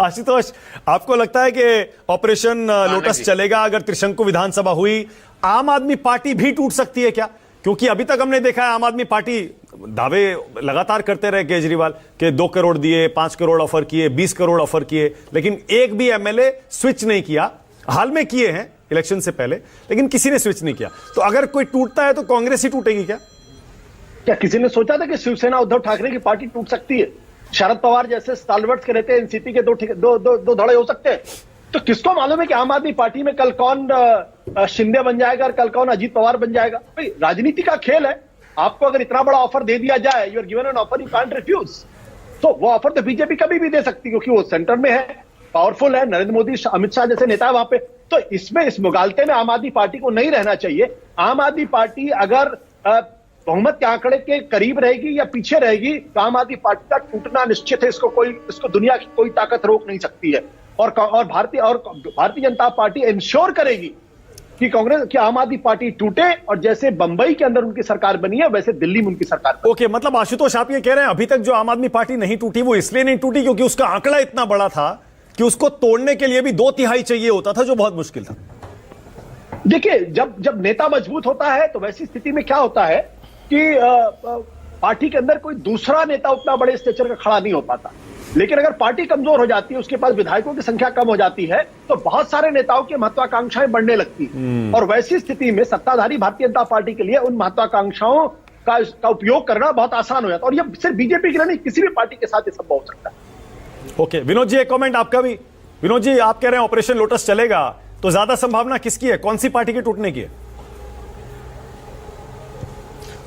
आशुतोष, आपको लगता है कि ऑपरेशन लोटस चलेगा अगर त्रिशंकु विधानसभा हुई, आम आदमी पार्टी भी टूट सकती है क्या? क्योंकि अभी तक हमने देखा है आम आदमी पार्टी दावे लगातार करते रहे केजरीवाल के 2 करोड़ दिए, 5 करोड़ ऑफर किए, 20 करोड़ ऑफर किए, लेकिन एक भी एमएलए स्विच नहीं किया। हाल में किए हैं इलेक्शन से पहले, लेकिन किसी ने स्विच नहीं किया। तो अगर कोई टूटता है तो कांग्रेस ही टूटेगी क्या? क्या किसी ने सोचा था कि शिवसेना उद्धव ठाकरे की पार्टी टूट सकती है? शरद पवार जैसे स्टालवर्ट्स के रहते हैं, एनसीपी के दो धड़े हो सकते हैं। तो किसको मालूम है कि आम आदमी पार्टी में कल कौन शिंदे बन जाएगा और कल कौन अजीत पवार बन जाएगा? भाई राजनीति का खेल है। आपको अगर इतना बड़ा ऑफर दे दिया जाए, you are given an offer, you can't refuse. तो वो ऑफर तो बीजेपी कभी भी दे सकती है, क्योंकि वो सेंटर में है, पावरफुल है, नरेंद्र मोदी अमित शाह जैसे नेता है वहां पे। तो इस मुगालते में आम आदमी पार्टी को नहीं रहना चाहिए। आम आदमी पार्टी अगर बहुमत के आंकड़े के करीब रहेगी या पीछे रहेगी तो आम आदमी पार्टी का टूटना निश्चित है। इसको दुनिया की कोई ताकत रोक नहीं सकती है। और भारतीय जनता पार्टी इंश्योर करेगी कि आम आदमी पार्टी टूटे, और जैसे बंबई के अंदर उनकी सरकार बनी है वैसे दिल्ली में उनकी सरकार बनी। ओके, मतलब आशुतोष आप ये कह रहे हैं अभी तक जो आम आदमी पार्टी नहीं टूटी वो इसलिए नहीं टूटी क्योंकि उसका आंकड़ा इतना बड़ा था कि उसको तोड़ने के लिए भी 2/3 चाहिए होता था, जो बहुत मुश्किल था। देखिए, जब नेता मजबूत होता है तो वैसी स्थिति में क्या होता है कि पार्टी के अंदर कोई दूसरा नेता उतना बड़े स्टेचर का खड़ा नहीं हो पाता। लेकिन अगर पार्टी कमजोर हो जाती है, उसके पास विधायकों की संख्या कम हो जाती है, तो बहुत सारे नेताओं की महत्वाकांक्षाएं बढ़ने लगती हैं। और वैसी स्थिति में सत्ताधारी भारतीय जनता पार्टी के लिए उन महत्वाकांक्षाओं का उपयोग करना बहुत आसान हो जाता है। और ये सिर्फ बीजेपी के लिए नहीं, किसी भी पार्टी के साथ ये संभव हो सकता है। ओके, विनोद जी एक कमेंट आपका भी। विनोद जी, आप कह रहे हैं ऑपरेशन लोटस चलेगा तो ज्यादा संभावना किसकी है, कौन सी पार्टी के टूटने की है?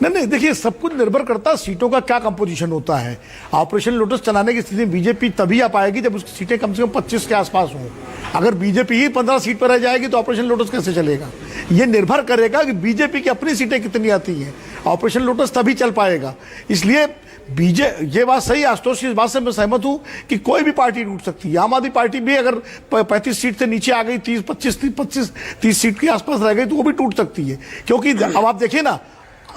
नहीं, देखिए, सब कुछ निर्भर करता है सीटों का क्या कंपोजिशन होता है। ऑपरेशन लोटस चलाने की स्थिति में बीजेपी तभी आ पाएगी जब उसकी सीटें कम से कम 25 के आसपास हों। अगर बीजेपी ही 15 सीट पर रह जाएगी तो ऑपरेशन लोटस कैसे चलेगा? ये निर्भर करेगा कि बीजेपी की अपनी सीटें कितनी आती हैं। ऑपरेशन लोटस तभी चल पाएगा। इसलिए ये बात सही है आशुतोष, इस बात से मैं सहमत हूं कि कोई भी पार्टी टूट सकती है। आम आदमी पार्टी भी अगर 35 सीट से नीचे आ गई, 30 सीट के आसपास रह गई तो वो भी टूट सकती है। क्योंकि अब आप देखिए ना,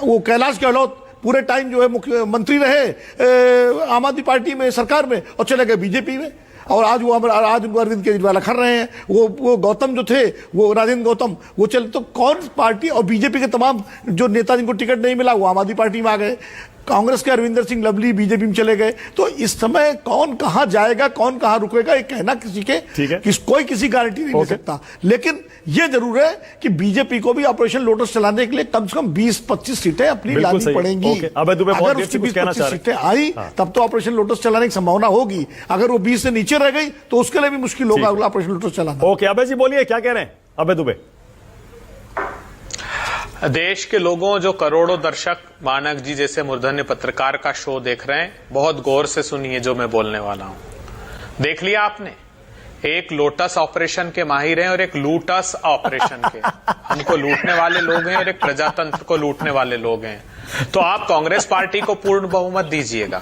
वो कैलाश गहलोत पूरे टाइम जो है मुख्यमंत्री रहे आम आदमी पार्टी में, सरकार में, और चले गए बीजेपी में। और आज उनको अरविंद केजरीवाल अखर रहे हैं। वो गौतम जो थे, वो राजेंद्र गौतम, वो चले। तो कौन पार्टी, और बीजेपी के तमाम जो नेता जिनको टिकट नहीं मिला वो आम आदमी पार्टी में आ गए। कांग्रेस के अरविंदर सिंह लवली बीजेपी में चले गए। तो इस समय कौन कहां जाएगा, कौन कहां रुकेगा, ये कहना कोई किसी गारंटी नहीं दे सकता। लेकिन यह जरूर है कि बीजेपी को भी ऑपरेशन लोटस चलाने के लिए कम से कम 20-25 सीटें अपनी लानी पड़ेंगी। अगर उसकी 20-25 सीटें आई तब तो ऑपरेशन लोटस चलाने की संभावना होगी। अगर वो 20 से नीचे रह गई तो उसके लिए भी मुश्किल होगा अगला ऑपरेशन लोटस चलाना। ओके, अभय जी बोलिए, क्या कह रहे हैं अभय दुबे? देश के लोगों, जो करोड़ों दर्शक मानक जी जैसे मूर्धन्य पत्रकार का शो देख रहे हैं, बहुत गौर से सुनिए जो मैं बोलने वाला हूं। देख लिया आपने, एक लोटस ऑपरेशन के माहिर हैं और एक लूटस ऑपरेशन के। हमको लूटने वाले लोग हैं और एक प्रजातंत्र को लूटने वाले लोग हैं। तो आप कांग्रेस पार्टी को पूर्ण बहुमत दीजिएगा।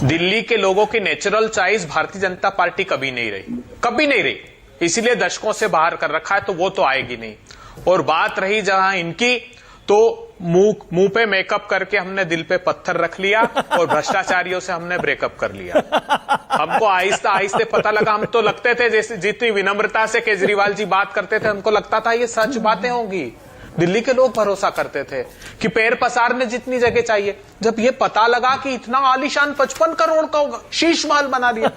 दिल्ली के लोगों की natural choice Bharatiya Janata party कभी नहीं रही, इसीलिए दशकों से बाहर कर रखा है, तो वो तो आएगी नहीं। और बात रही जहां इनकी, तो मुंह पे मेकअप करके हमने दिल पे पत्थर रख लिया और भ्रष्टाचारियों से हमने ब्रेकअप कर लिया। हमको आहिस्ते आहिस्ते पता लगा, हम तो लगते थे जैसे जितनी विनम्रता से केजरीवाल जी बात करते थे, हमको लगता था ये सच बातें होंगी। दिल्ली के लोग भरोसा करते थे कि पैर पसारने जितनी जगह चाहिए। जब ये पता लगा कि इतना आलीशान 55 करोड़ का होगा, शीश महल बना लिया।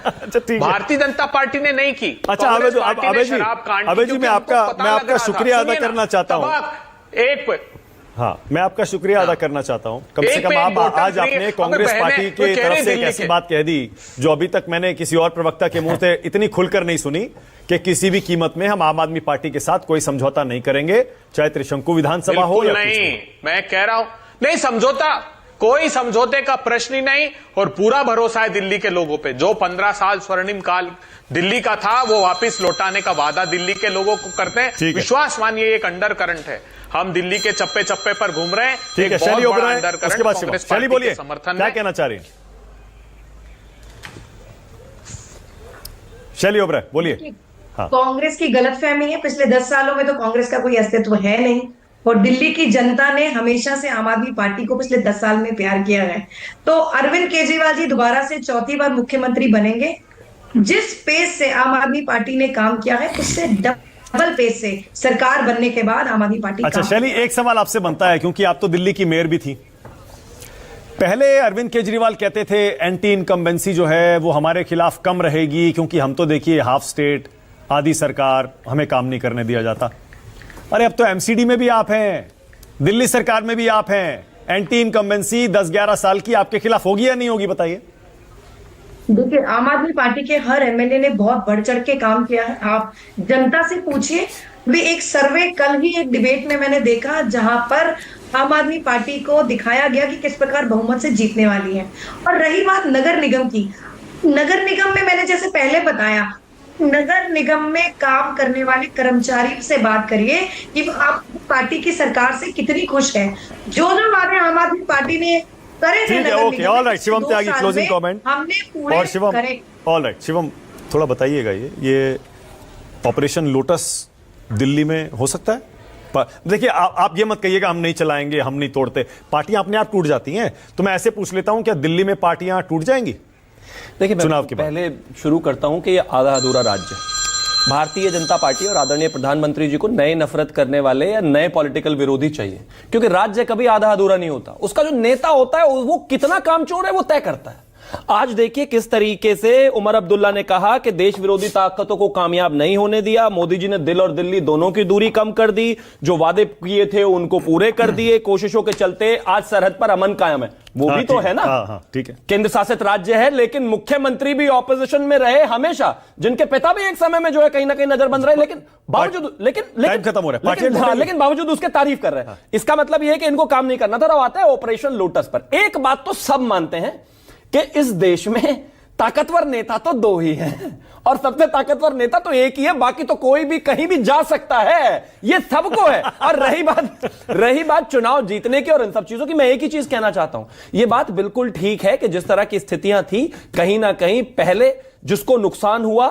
भारतीय जनता पार्टी ने नहीं की। अच्छा अभय जी, मैं आपका शुक्रिया अदा करना चाहता हूँ। मैं आपका शुक्रिया अदा करना चाहता हूं। कम से कम आज आपने कांग्रेस पार्टी की तरफ से एक ऐसी बात कह दी जो अभी तक मैंने किसी और प्रवक्ता के मुंह से इतनी खुलकर नहीं सुनी, कि किसी भी कीमत में हम आम आदमी पार्टी के साथ कोई समझौता नहीं करेंगे, चाहे त्रिशंकु विधानसभा हो या नहीं। मैं कह रहा हूं, नहीं समझौता, कोई समझौते का प्रश्न ही नहीं। और पूरा भरोसा है दिल्ली के लोगों पे। जो 15 साल स्वर्णिम काल दिल्ली का था वो वापस लौटाने का वादा दिल्ली के लोगों को करते हैं। विश्वास मानिए, एक अंडर करंट है। हम दिल्ली के चप्पे चप्पे पर घूम रहे हैं। ठीक है, शैली ओबराय, उसके बाद शैली बोलिए, क्या कहना चाह रही हैं शैली ओबराय, बोलिए। कांग्रेस की गलतफहमी है, पिछले 10 सालों में तो कांग्रेस का कोई अस्तित्व है नहीं, और दिल्ली की जनता ने हमेशा से आम आदमी पार्टी को पिछले 10 साल में प्यार किया है। तो अरविंद केजरीवाल जी दोबारा से 4थी बार मुख्यमंत्री बनेंगे, जिस पेस से आम आदमी पार्टी ने काम किया है उससे डबल पेस से सरकार बनने के बाद आम आदमी पार्टी अच्छा काम शैली, एक सवाल आपसे बनता है, क्योंकि आप तो दिल्ली की मेयर भी थी। पहले अरविंद केजरीवाल कहते थे एंटी इनकम्बेंसी जो है वो हमारे खिलाफ कम रहेगी, क्योंकि हम तो देखिए हाफ स्टेट, आधी सरकार, हमें काम नहीं करने दिया जाता। अरे अब तो एमसीडी में भी आप हैं, दिल्ली सरकार में भी आप हैं, एंटी इनकम्बेंसी 10-11 साल की आपके खिलाफ होगी या नहीं होगी, बताइए। देखिए, आम आदमी पार्टी के हर एमएलए ने बहुत बढ़ चढ़ के काम किया है। आप जनता से पूछिए। भी एक सर्वे कल ही एक डिबेट में मैंने देखा जहां पर आम आदमी पार्टी को दिखाया गया कि किस प्रकार बहुमत से जीतने वाली है। और रही बात नगर निगम की, नगर निगम में मैंने जैसे पहले बताया, नगर निगम में काम करने वाले कर्मचारी से बात करिए कि वो आप पार्टी की सरकार से कितनी खुश है। जो वादे आम आदमी पार्टी ने करे थे, ठीक है, ओके, ऑल राइट। शिवम त्यागी, क्लोजिंग कमेंट। हमने पूरे और शिवम, करे। ऑल राइट शिवम, थोड़ा बताइएगा ये ऑपरेशन लोटस दिल्ली में हो सकता है? देखिए, आप ये मत कहिएगा हम नहीं चलाएंगे, हम नहीं तोड़ते। पार्टियां अपने आप टूट जाती हैं, तो मैं ऐसे पूछ लेता हूं, क्या दिल्ली में पार्टियां टूट जाएंगी? देखिए, चुनाव मैं के बाद पहले शुरू करता हूं कि ये आधा अधूरा राज्य है। भारतीय जनता पार्टी और आदरणीय प्रधानमंत्री जी को नए नफरत करने वाले या नए पॉलिटिकल विरोधी चाहिए, क्योंकि राज्य कभी आधा अधूरा नहीं होता। उसका जो नेता होता है वो कितना कामचोर है वो तय करता है। आज देखिए किस तरीके से उमर अब्दुल्ला ने कहा कि देश विरोधी ताकतों को कामयाब नहीं होने दिया। मोदी जी ने दिल और दिल्ली दोनों की दूरी कम कर दी, जो वादे किए थे उनको पूरे कर दिए। कोशिशों के चलते आज सरहद पर अमन कायम है, वो भी तो है ना। हाँ, ठीक है। केंद्र शासित राज्य है, लेकिन मुख्यमंत्री भी ऑपोजिशन में रहे हमेशा, जिनके पिता भी एक समय में जो है कहीं ना कहीं नजरबंद रहे, लेकिन बावजूद टाइम खत्म हो रहा है, लेकिन बावजूद उसके तारीफ कर रहे हैं। इसका मतलब यह है कि इनको काम नहीं करना था। अब आता है ऑपरेशन लोटस पर। एक बात तो सब मानते हैं कि इस देश में ताकतवर नेता तो दो ही हैं, और सबसे ताकतवर नेता तो एक ही है, बाकी तो कोई भी कहीं भी जा सकता है, ये सबको है। और रही बात चुनाव जीतने की और इन सब चीजों की, मैं एक ही चीज कहना चाहता हूं, ये बात बिल्कुल ठीक है कि जिस तरह की स्थितियां थी, कहीं ना कहीं पहले जिसको नुकसान हुआ